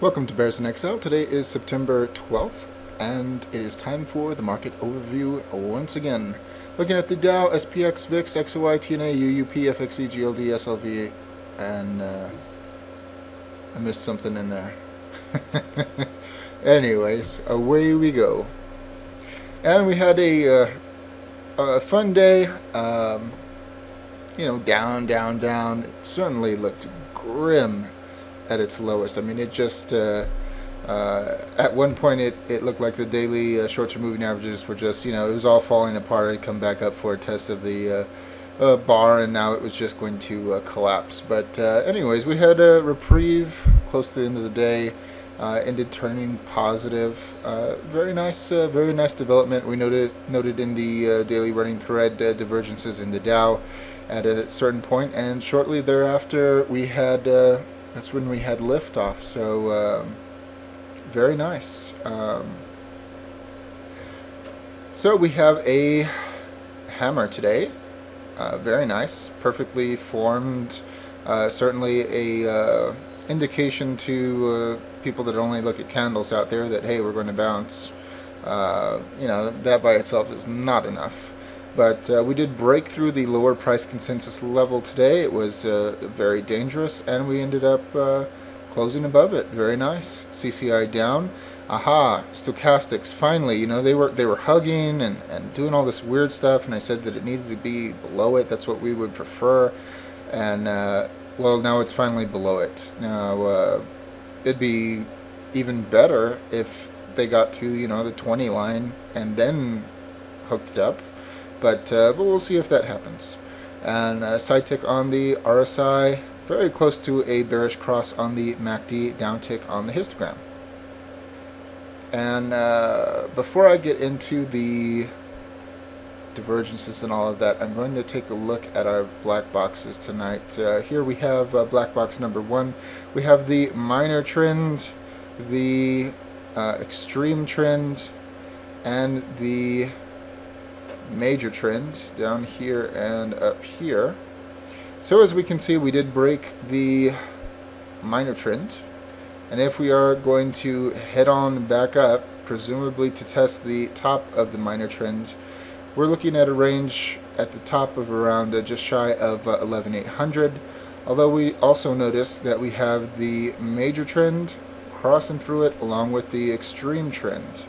Welcome to Bears in Exile. Today is September 12th, and it is time for the market overview once again. Looking at the Dow, SPX, VIX, XOY, TNA, UUP, FXE, GLD, SLV, and I missed something in there. Anyways, away we go. And we had a fun day. Down, down, down. It certainly looked grim at its lowest. I mean, it just at one point it looked like the daily short-term moving averages were just it was all falling apart. It'd come back up for a test of the bar, and now it was just going to collapse. But anyways, we had a reprieve close to the end of the day. Ended turning positive. Very nice development. We noted in the daily running thread divergences in the Dow at a certain point, and shortly thereafter we had that's when we had liftoff. So very nice. So we have a hammer today. Very nice, perfectly formed. Certainly a indication to people that only look at candles out there that, hey, we're going to bounce. That by itself is not enough. But we did break through the lower price consensus level today. It was very dangerous, and we ended up closing above it. Very nice. CCI down. Aha, stochastics. Finally, they were hugging and doing all this weird stuff, and I said that it needed to be below it. That's what we would prefer. And well, now it's finally below it. Now it'd be even better if they got to the 20 line and then hooked up. But we'll see if that happens. And side tick on the RSI, very close to a bearish cross on the MACD, down tick on the histogram. And before I get into the divergences and all of that, I'm going to take a look at our black boxes tonight. Here we have black box number 1. We have the minor trend, the extreme trend, and the major trend down here and up here. So as we can see, we did break the minor trend, and if we are going to head on back up, presumably to test the top of the minor trend, we're looking at a range at the top of around just shy of 11,800. Although we also notice that we have the major trend crossing through it along with the extreme trend.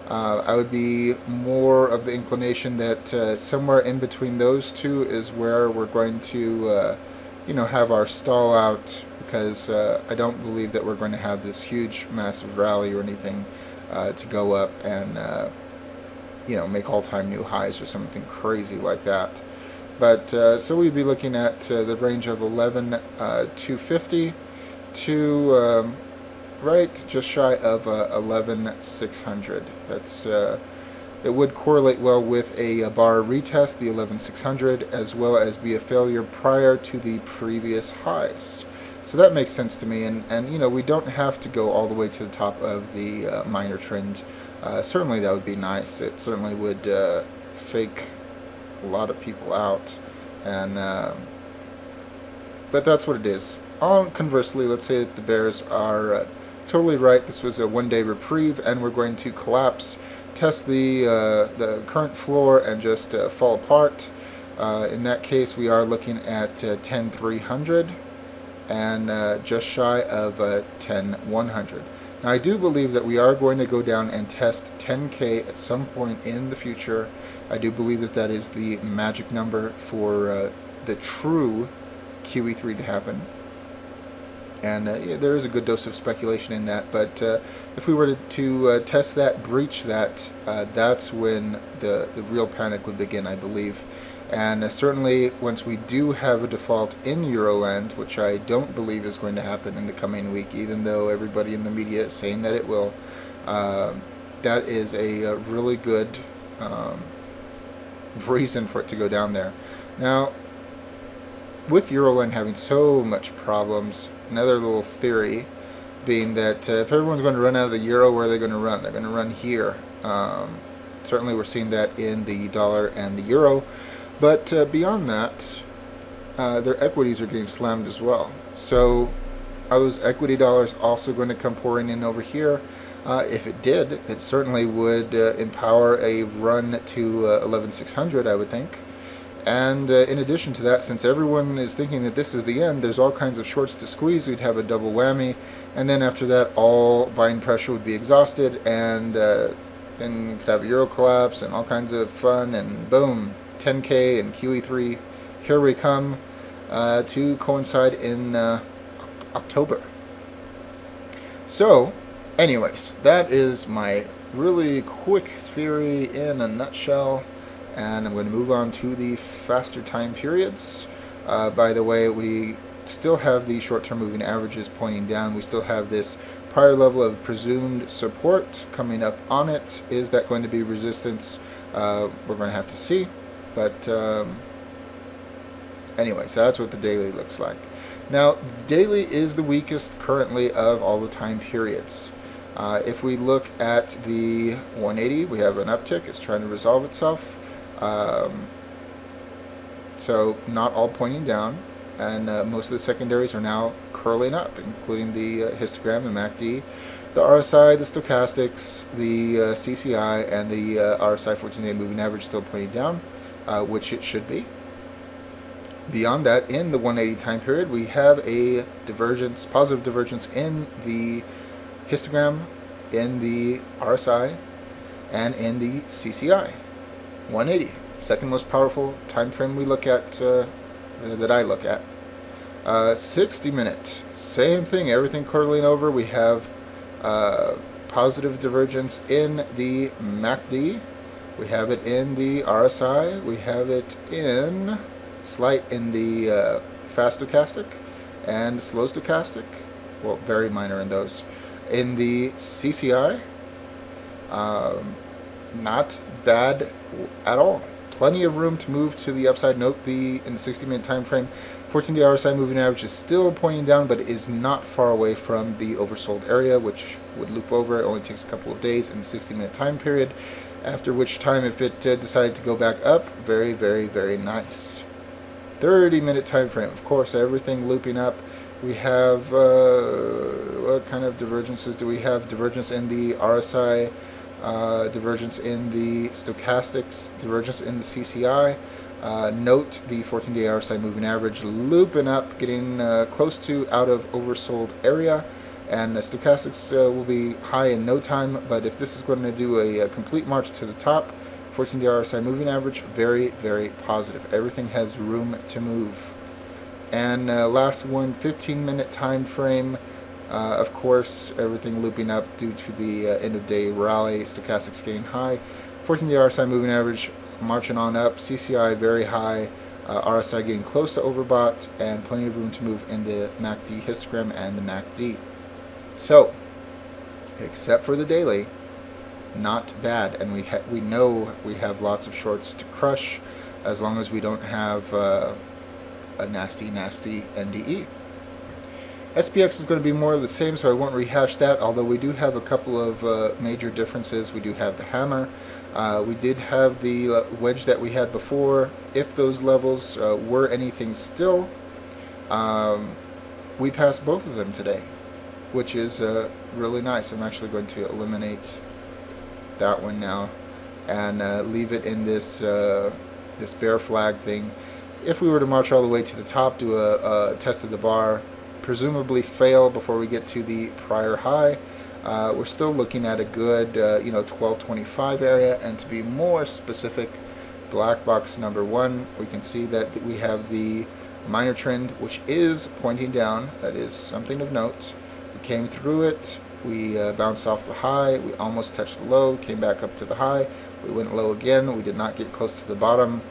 I would be more of the inclination that somewhere in between those two is where we're going to have our stall out, because I don't believe that we're going to have this huge massive rally or anything to go up and make all-time new highs or something crazy like that. But so we'd be looking at the range of 11,250 to right just shy of 11,600. That's it would correlate well with a bar retest, the 11,600, as well as be a failure prior to the previous highs. So that makes sense to me, and we don't have to go all the way to the top of the minor trend. Certainly that would be nice. It certainly would fake a lot of people out, and but that's what it is. Conversely, let's say that the bears are totally right. This was a one-day reprieve, and we're going to collapse, test the current floor, and just fall apart. In that case, we are looking at 10,300 and just shy of 10,100. Now, I do believe that we are going to go down and test 10K at some point in the future. I do believe that that is the magic number for the true QE3 to happen. And there is a good dose of speculation in that. But if we were to test that, breach that, that's when the real panic would begin, I believe. And certainly once we do have a default in Euroland, which I don't believe is going to happen in the coming week, even though everybody in the media is saying that it will, that is a really good reason for it to go down there. Now, with Euroland having so much problems, another little theory being that if everyone's going to run out of the euro, where are they going to run? They're going to run here. Certainly we're seeing that in the dollar and the euro. But beyond that, their equities are getting slammed as well. So Are those equity dollars also going to come pouring in over here? If it did, it certainly would empower a run to 11,600, I would think. And in addition to that, since everyone is thinking that this is the end, there's all kinds of shorts to squeeze. We'd have a double whammy, and then after that, all buying pressure would be exhausted, and then you could have a euro collapse and all kinds of fun, and boom, 10K and QE3. Here we come to coincide in October. So, anyways, that is my really quick theory in a nutshell. And I'm going to move on to the faster time periods. By the way, we still have the short-term moving averages pointing down. We still have this prior level of presumed support coming up on it. Is that going to be resistance? We're going to have to see. But anyways, that's what the daily looks like. Now, the daily is the weakest currently of all the time periods. If we look at the 180, we have an uptick. It's trying to resolve itself. So not all pointing down, and most of the secondaries are now curling up, including the histogram, the MACD, the RSI, the stochastics, the CCI, and the RSI 14-day moving average still pointing down, which it should be. Beyond that, in the 180 time period, we have a divergence, positive divergence in the histogram, in the RSI, and in the CCI. 180, second most powerful time frame we look at, that I look at. 60 minute, same thing, everything curling over. We have positive divergence in the MACD, we have it in the RSI, we have it in slight in the fast stochastic and slow stochastic, well, very minor in those. In the CCI, not bad at all. Plenty of room to move to the upside. Note in the 60-minute time frame, 14-day RSI moving average is still pointing down, but is not far away from the oversold area, which would loop over. It only takes a couple of days in the 60-minute time period, after which time, if it decided to go back up, very, very, very nice. 30-minute time frame, of course, everything looping up. We have, what kind of divergences do we have? Divergence in the RSI, divergence in the stochastics, divergence in the CCI. Note the 14-day RSI moving average looping up, getting close to out of oversold area, and the stochastics will be high in no time. But if this is going to do a complete march to the top, 14-day RSI moving average, very, very positive. Everything has room to move. And last one, 15-minute time frame. Of course, everything looping up due to the end-of-day rally, stochastics getting high, 14-day RSI moving average marching on up, CCI very high, RSI getting close to overbought, and plenty of room to move in the MACD histogram and the MACD. So, except for the daily, not bad, and we know we have lots of shorts to crush as long as we don't have a nasty NDE. SPX is going to be more of the same, so I won't rehash that, although we do have a couple of major differences. We do have the hammer. We did have the wedge that we had before. If those levels were anything still, we passed both of them today, which is really nice. I'm actually going to eliminate that one now and leave it in this this bear flag thing. If we were to march all the way to the top, do a test of the bar, presumably fail before we get to the prior high, we're still looking at a good 1225 area. And to be more specific, black box number 1, we can see that we have the minor trend, which is pointing down. That is something of note. We came through it, we bounced off the high, we almost touched the low, came back up to the high, we went low again, we did not get close to the bottom.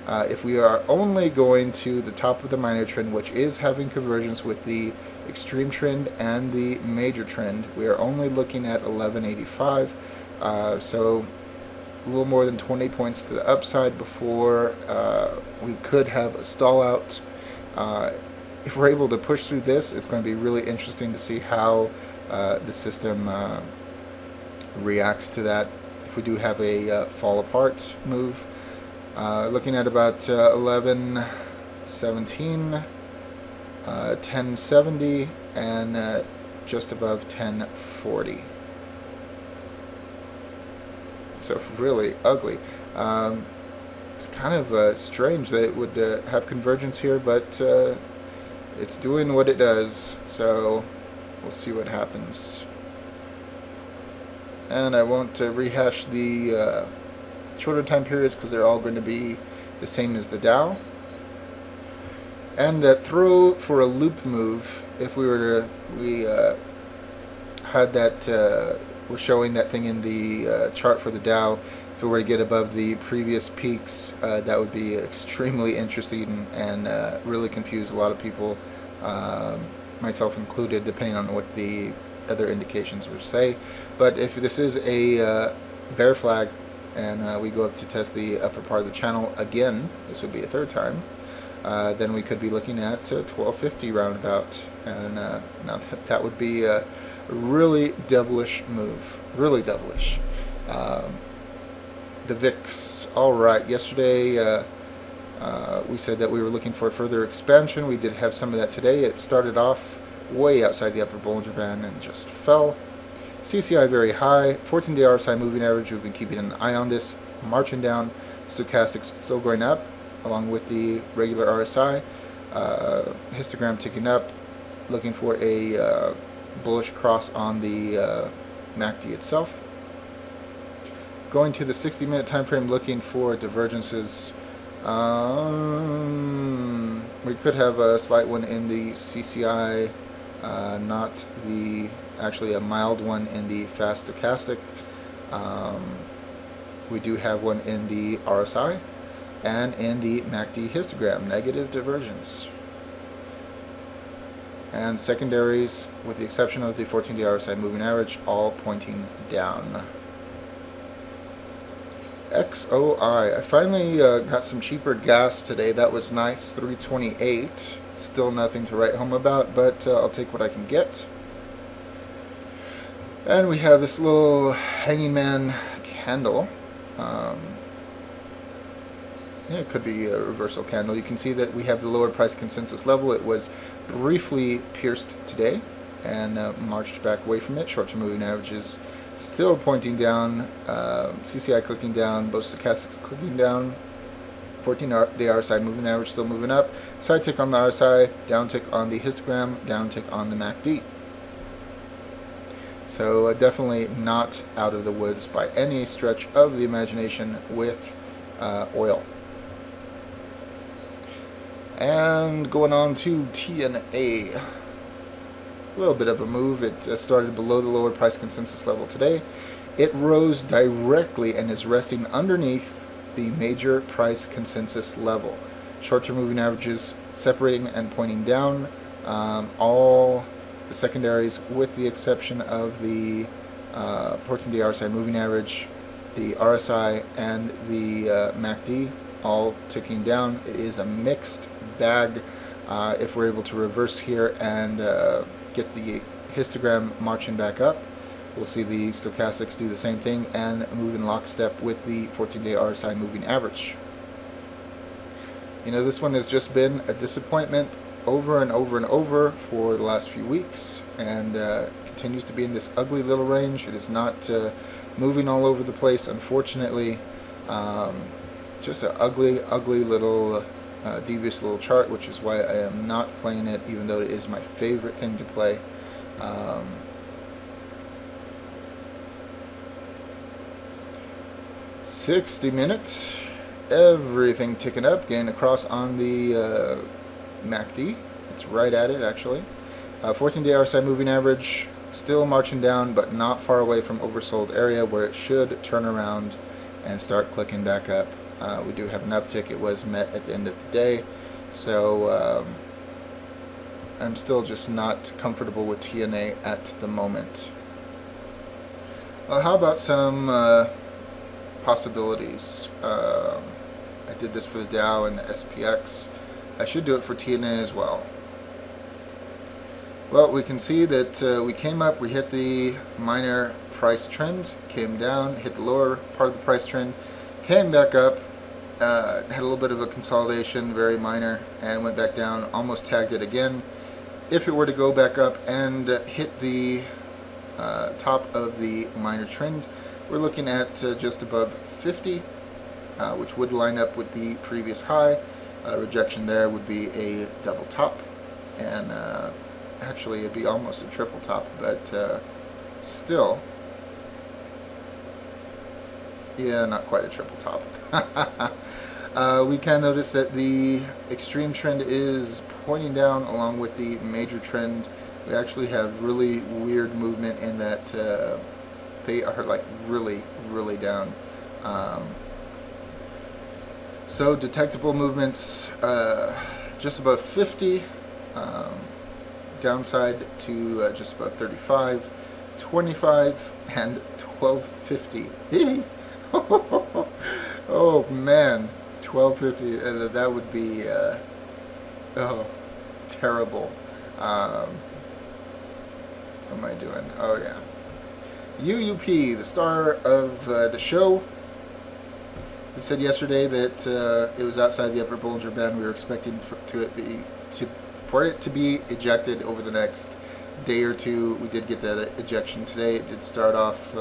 If we are only going to the top of the minor trend, which is having convergence with the extreme trend and the major trend, we are only looking at 1185, so a little more than 20 points to the upside before we could have a stall out. If we're able to push through this, it's going to be really interesting to see how the system reacts to that. If we do have a fall apart move, looking at about 1117, 1070, and just above 1040. So really ugly. It's kind of strange that it would have convergence here, but it's doing what it does, so we'll see what happens. And I won't rehash the shorter time periods because they're all going to be the same as the Dow. And that throw for a loop move, if we were to, had that, was showing that thing in the chart for the Dow. If we were to get above the previous peaks, that would be extremely interesting and really confuse a lot of people, myself included, depending on what the other indications would say. But if this is a bear flag and we go up to test the upper part of the channel again, this would be a third time, then we could be looking at 1250 roundabout, and now that would be a really devilish move, really devilish. The VIX, alright, yesterday we said that we were looking for further expansion. We did have some of that today. It started off way outside the upper Bollinger Band and just fell. CCI very high, 14-day RSI moving average, we've been keeping an eye on this, marching down. Stochastics still going up, along with the regular RSI. Histogram ticking up, looking for a bullish cross on the MACD itself. Going to the 60-minute time frame, looking for divergences. We could have a slight one in the CCI, not the, actually a mild one in the fast stochastic. We do have one in the RSI and in the MACD histogram, negative divergence. And secondaries, with the exception of the 14-day RSI moving average, all pointing down. XOI, I finally got some cheaper gas today. That was nice, 328. Still nothing to write home about, but I'll take what I can get. And we have this little hanging man candle. Yeah, it could be a reversal candle. You can see that we have the lower price consensus level. It was briefly pierced today and marched back away from it. Short-term moving averages still pointing down, CCI clicking down, both stochastics clicking down, 14-day RSI moving average still moving up, side tick on the RSI, down tick on the histogram, down tick on the MACD. So definitely not out of the woods by any stretch of the imagination with oil. And going on to TNA. A little bit of a move. It started below the lower price consensus level today. It rose directly and is resting underneath the major price consensus level. Short-term moving averages separating and pointing down. All the secondaries, with the exception of the 14-day RSI moving average, the RSI, and the MACD, all ticking down. It is a mixed bag. If we're able to reverse here and get the histogram marching back up, we'll see the stochastics do the same thing and move in lockstep with the 14-day RSI moving average. You know, this one has just been a disappointment over and over and over for the last few weeks, and continues to be in this ugly little range. It is not moving all over the place, unfortunately. Just an ugly, ugly little devious little chart, which is why I am not playing it, even though it is my favorite thing to play. 60 minutes, everything ticking up, getting across on the MACD. It's right at it, actually. 14-day RSI moving average still marching down, but not far away from oversold area, where it should turn around and start clicking back up. We do have an uptick. It was met at the end of the day, so I'm still just not comfortable with TNA at the moment. Well, how about some possibilities? I did this for the Dow and the SPX. I should do it for TNA as well. Well, we can see that we came up, we hit the minor price trend, came down, hit the lower part of the price trend, came back up, had a little bit of a consolidation, very minor, and went back down, almost tagged it again, If it were to go back up and hit the top of the minor trend, we're looking at just above 50, which would line up with the previous high. Rejection there would be a double top, and actually it'd be almost a triple top, but still, yeah, not quite a triple top. We can notice that the extreme trend is pointing down along with the major trend. We actually have really weird movement in that they are like really, really down. So detectable movements just above 50, downside to just above 35, 25, and 1250. Oh man, 1250, that would be oh, terrible. What am I doing? Oh yeah. UUP, the star of the show. We said yesterday that it was outside the upper Bollinger Band. We were expecting for it to be ejected over the next day or two. We did get that ejection today. It did start off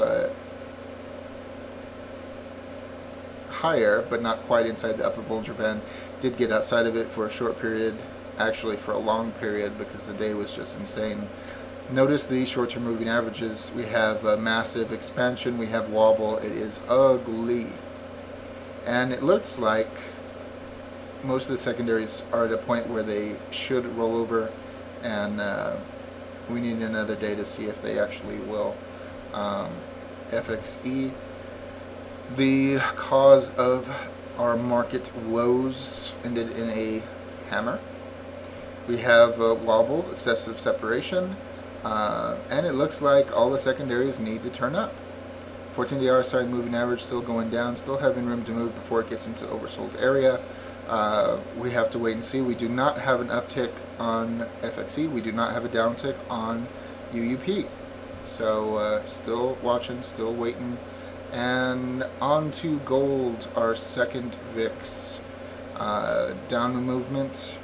higher, but not quite inside the upper Bollinger Band. Did get outside of it for a short period, actually for a long period, because the day was just insane. Notice the short-term moving averages. We have a massive expansion. We have wobble. It is ugly. And it looks like most of the secondaries are at a point where they should roll over, and we need another day to see if they actually will. FXE, the cause of our market woes, ended in a hammer. We have wobble, excessive separation, and it looks like all the secondaries need to turn up. 14-day RSI moving average still going down, still having room to move before it gets into the oversold area. We have to wait and see. We do not have an uptick on FXE. We do not have a downtick on UUP. So still watching, still waiting. And on to gold, our second VIX. Down movement.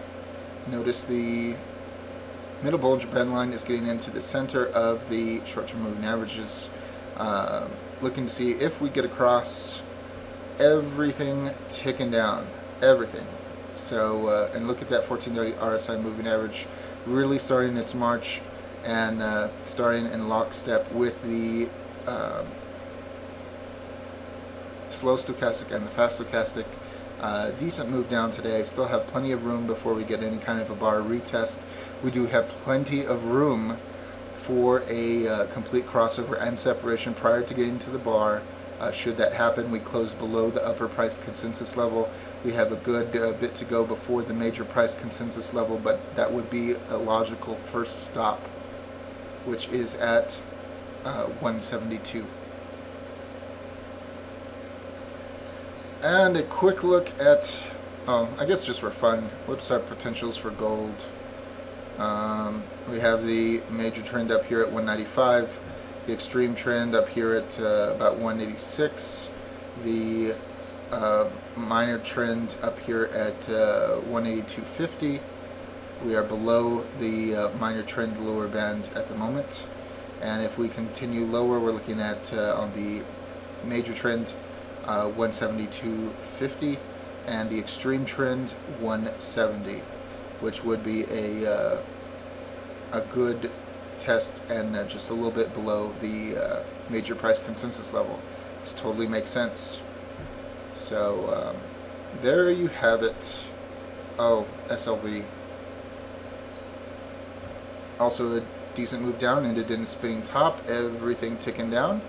Notice the middle Bollinger Band line is getting into the center of the short-term moving averages. Looking to see if we get across, everything ticking down, everything. So, and look at that 14-day RSI moving average really starting its march and starting in lockstep with the slow stochastic and the fast stochastic. Decent move down today. Still have plenty of room before we get any kind of a bar retest. We do have plenty of room for a complete crossover and separation prior to getting to the bar. Should that happen, we close below the upper price consensus level. We have a good bit to go before the major price consensus level, but that would be a logical first stop, which is at 172. And a quick look at, I guess just for fun, what's our potentials for gold? We have the major trend up here at 195, the extreme trend up here at about 186, the minor trend up here at 182.50. We are below the minor trend lower band at the moment, and if we continue lower, we're looking at on the major trend 172.50 and the extreme trend 170, which would be a good test and just a little bit below the major price consensus level. This totally makes sense. So there you have it. Oh, SLV. Also a decent move down, ended in a spinning top, everything ticking down.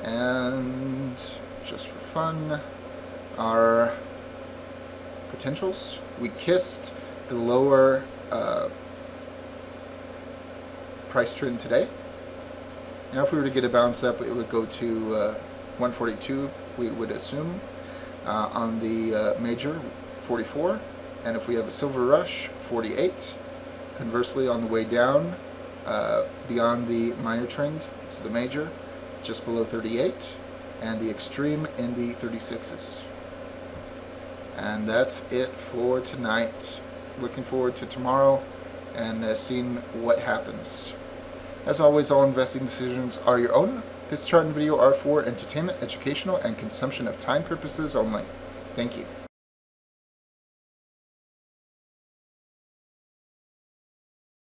And just for fun, our potentials. We kissed the lower price trend today. Now if we were to get a bounce up, it would go to 142, we would assume. On the major, 44. And if we have a silver rush, 48. Conversely, on the way down, beyond the minor trend, it's the major, just below 38. And the extreme in the 36s. And that's it for tonight. Looking forward to tomorrow. and seeing what happens. As always, all investing decisions are your own. This chart and video are for entertainment, educational, and consumption of time purposes only. Thank you.